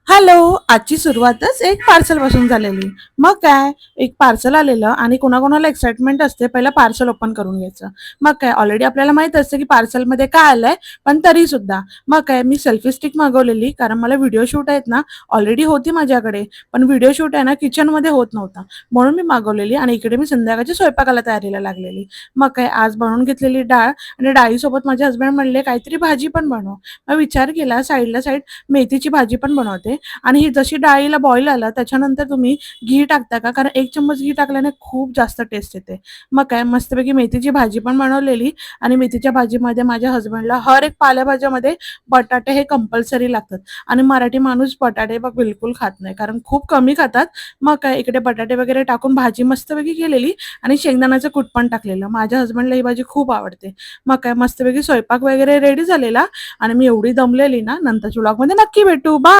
Hello. आजची सुरुवातच एक पार्सल पासून झालेली. मग काय, एक पार्सल आलेलं आणि कोणाकोणाला एक्साइटमेंट असते पहिला पार्सल ओपन करून घ्यायचं. मग काय, ऑलरेडी आपल्याला माहित असतं की पार्सलमध्ये काय आलंय, पण तरी सुद्धा मग काय, मी सेल्फी स्टिक मागवलेली कारण मला व्हिडिओ शूट आहेत ना, ऑलरेडी होती माझ्याकडे. पण व्हिडिओ शूट आहे ना किचनमध्ये होत नव्हता, म्हणून मी मागवलेली आणि इकडे मी संध्याकाळच्या स्वयंपाकाला तयारीला लागलेली. मग काय, आज बनवून घेतलेली डाळ आणि डाळीसोबत माझे हसबंड म्हणले काहीतरी भाजी पण बनव. मग विचार केला, साईडला साईड मेथीची भाजी पण बनवते. आणि ही जशी डाळीला बॉईल आलं त्याच्यानंतर तुम्ही घी टाकता का? कारण 1 चम्मच घी टाकल्याने खूप जास्त टेस्ट येते. मग काय, मस्तपैकी मेथीची भाजी पण बनवलेली आणि मेथीच्या भाजीमध्ये माझ्या हसबंडला हर एक पालेभाज्यामध्ये बटाटे हे कंपल्सरी लागतात आणि मराठी माणूस बटाटे बघ बिलकुल खात नाही कारण खूप कमी खातात. मग काय, इकडे बटाटे वगैरे टाकून भाजी मस्तपैकी केलेली आणि शेंगदाण्याचं कूट पण टाकलेलं. माझ्या हसबंडला ही भाजी खूप आवडते. मग काय, मस्तपैकी स्वयंपाक वगैरे रेडी झालेला आणि मी एवढी दमलेली ना, नंतरच्या व्लॉगमध्ये नक्की भेटू. बाय.